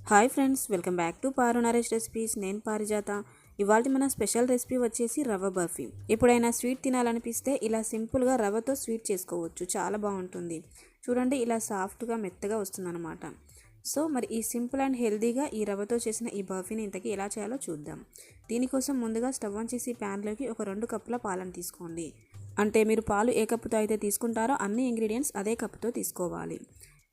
Hi friends, welcome back to Paru Naresh recipes. నేను పారిజాత. ఇవాళ మన స్పెషల్ రెసిపీ వచ్చేసి రవ్వ బర్ఫీ. ఎప్పుడైనా స్వీట్ తినాలనిపిస్తే ఇలా సింపుల్గా రవ్వతో స్వీట్ చేసుకోవచ్చు. చాలా బాగుంటుంది. చూడండి, ఇలా సాఫ్ట్గా మెత్తగా వస్తుందన్నమాట. సో మరి ఈ సింపుల్ అండ్ హెల్దీగా ఈ రవ్వతో చేసిన ఈ బర్ఫీని ఇంతకీ ఎలా చేయాలో చూద్దాం. దీనికోసం ముందుగా స్టవ్ ఆన్ చేసి ప్యాన్లోకి ఒక 2 కప్పుల పాలను తీసుకోండి. అంటే మీరు పాలు ఏ కప్పుతో అయితే తీసుకుంటారో అన్ని ఇంగ్రీడియంట్స్ అదే కప్పుతో తీసుకోవాలి.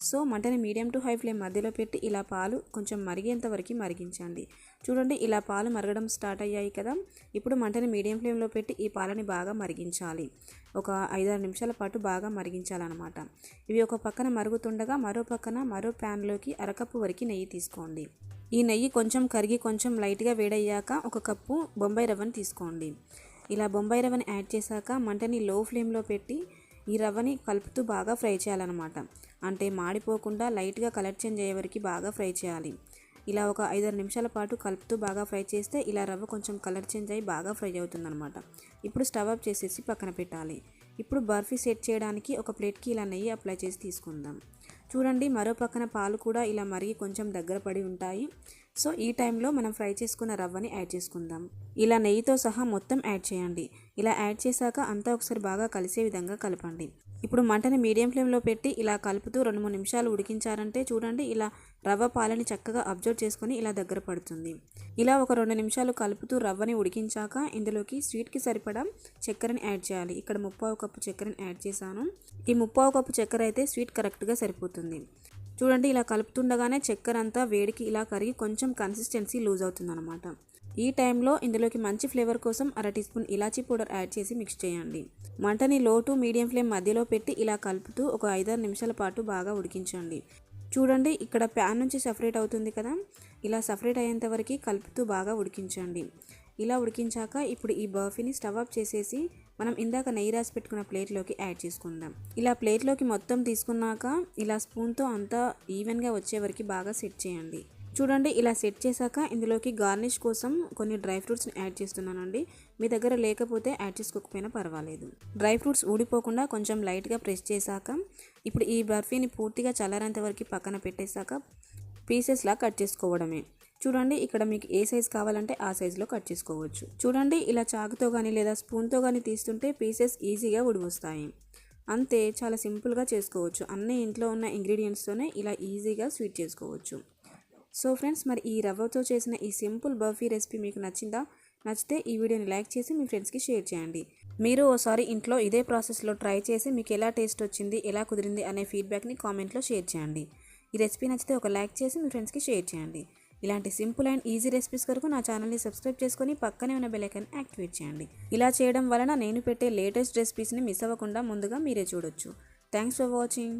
సో మంటని మీడియం టు హై ఫ్లేమ్ మధ్యలో పెట్టి ఇలా పాలు కొంచెం మరిగేంత వరకు మరిగించండి. చూడండి, ఇలా పాలు మరగడం స్టార్ట్ అయ్యాయి కదా. ఇప్పుడు మంటని మీడియం ఫ్లేమ్లో పెట్టి ఈ పాలని బాగా మరిగించాలి. ఒక 5-6 నిమిషాల పాటు బాగా మరిగించాలన్నమాట. ఇవి ఒక పక్కన మరుగుతుండగా మరో ప్యాన్లోకి అరకప్పు వరకు నెయ్యి తీసుకోండి. ఈ నెయ్యి కొంచెం కరిగి కొంచెం లైట్గా వేడయ్యాక 1 కప్పు బొంబాయి రవ్వని తీసుకోండి. ఇలా బొంబాయి రవ్వని యాడ్ చేశాక మంటని లో ఫ్లేమ్లో పెట్టి ఈ రవ్వని కలుపుతూ బాగా ఫ్రై చేయాలన్నమాట. అంటే మాడిపోకుండా లైట్గా కలర్ చేంజ్ అయ్యే వరకు బాగా ఫ్రై చేయాలి. ఇలా ఒక 5-6 నిమిషాల పాటు కలుపుతూ బాగా ఫ్రై చేస్తే ఇలా రవ్వ కొంచెం కలర్ చేంజ్ అయ్యి బాగా ఫ్రై అవుతుందన్నమాట. ఇప్పుడు స్టవ్ ఆఫ్ చేసేసి పక్కన పెట్టాలి. ఇప్పుడు బర్ఫీ సెట్ చేయడానికి ఒక ప్లేట్కి ఇలా నెయ్యి అప్లై చేసి తీసుకుందాం. చూడండి, మరో పక్కన పాలు కూడా ఇలా మరిగి కొంచెం దగ్గర పడి ఉంటాయి. సో ఈ టైంలో మనం ఫ్రై చేసుకున్న రవ్వని యాడ్ చేసుకుందాం. ఇలా నెయ్యితో సహా మొత్తం యాడ్ చేయండి. ఇలా యాడ్ చేశాక అంతా ఒకసారి బాగా కలిసే విధంగా కలపండి. ఇప్పుడు మంటని మీడియం ఫ్లేమ్లో పెట్టి ఇలా కలుపుతూ 2-3 నిమిషాలు ఉడికించారంటే చూడండి, ఇలా రవ్వ పాలని చక్కగా అబ్జర్వ్ చేసుకొని ఇలా దగ్గర పడుతుంది. ఇలా ఒక 2 నిమిషాలు కలుపుతూ రవ్వని ఉడికించాక ఇందులోకి స్వీట్కి సరిపడా చక్కెరని యాడ్ చేయాలి. ఇక్కడ 3/4 కప్పు చక్కెరని యాడ్ చేశాను. ఈ 3/4 కప్పు చక్కెర అయితే స్వీట్ కరెక్ట్గా సరిపోతుంది. చూడండి, ఇలా కలుపుతుండగానే చక్కెర అంతా వేడికి ఇలా కరిగి కొంచెం కన్సిస్టెన్సీ లూజ్ అవుతుందన్నమాట. ఈ టైంలో ఇందులోకి మంచి ఫ్లేవర్ కోసం 1/2 టీ స్పూన్ ఇలాచీ పౌడర్ యాడ్ చేసి మిక్స్ చేయండి. మంటని లో టు మీడియం ఫ్లేమ్ మధ్యలో పెట్టి ఇలా కలుపుతూ ఒక 5-6 నిమిషాల పాటు బాగా ఉడికించండి. చూడండి, ఇక్కడ ప్యాన్ నుంచి సపరేట్ అవుతుంది కదా. ఇలా సపరేట్ అయ్యేంత వరకు కలుపుతూ బాగా ఉడికించండి. ఇలా ఉడికించాక ఇప్పుడు ఈ బర్ఫీని స్టవ్ ఆఫ్ చేసేసి మనం ఇందాక నెయ్యి రాసి పెట్టుకున్న ప్లేట్లోకి యాడ్ చేసుకుందాం. ఇలా ప్లేట్లోకి మొత్తం తీసుకున్నాక ఇలా స్పూన్తో అంతా ఈవెన్గా వచ్చే వరకు బాగా సెట్ చేయండి. చూడండి, ఇలా సెట్ చేశాక ఇందులోకి గార్నిష్ కోసం కొన్ని డ్రై ఫ్రూట్స్ని యాడ్ చేస్తున్నానండి. మీ దగ్గర లేకపోతే యాడ్ చేసుకోకపోయినా పర్వాలేదు. డ్రై ఫ్రూట్స్ ఊడిపోకుండా కొంచెం లైట్గా ప్రెస్ చేశాక ఇప్పుడు ఈ బర్ఫీని పూర్తిగా చల్లారేంత వరకు పక్కన పెట్టేశాక పీసెస్లా కట్ చేసుకోవడమే. చూడండి, ఇక్కడ మీకు ఏ సైజ్ కావాలంటే ఆ సైజులో కట్ చేసుకోవచ్చు. చూడండి, ఇలా చాకుతో కానీ లేదా స్పూన్తో కానీ తీస్తుంటే పీసెస్ ఈజీగా ఉడివస్తాయి. అంతే, చాలా సింపుల్గా చేసుకోవచ్చు. అన్ని ఇంట్లో ఉన్న ఇంగ్రీడియంట్స్తోనే ఇలా ఈజీగా స్వీట్ చేసుకోవచ్చు. సో ఫ్రెండ్స్, మరి ఈ రవ్వతో చేసిన ఈ సింపుల్ బర్ఫీ రెసిపీ మీకు నచ్చిందా? నచ్చితే ఈ వీడియోని లైక్ చేసి మీ ఫ్రెండ్స్కి షేర్ చేయండి. మీరు ఓసారి ఇంట్లో ఇదే ప్రాసెస్లో ట్రై చేసి మీకు ఎలా టేస్ట్ వచ్చింది, ఎలా కుదిరింది అనే ఫీడ్బ్యాక్ని కామెంట్లో షేర్ చేయండి. ఈ రెసిపీ నచ్చితే ఒక లైక్ చేసి మీ ఫ్రెండ్స్కి షేర్ చేయండి. ఇలాంటి సింపుల్ అండ్ ఈజీ రెసిపీస్ కొరకు నా ఛానల్ని సబ్స్క్రైబ్ చేసుకొని పక్కనే ఉన్న బెల్ ఐకాన్ యాక్టివేట్ చేయండి. ఇలా చేయడం వలన నేను పెట్టే లేటెస్ట్ రెసిపీస్ని మిస్ అవ్వకుండా ముందుగా మీరే చూడొచ్చు. Thanks for watching.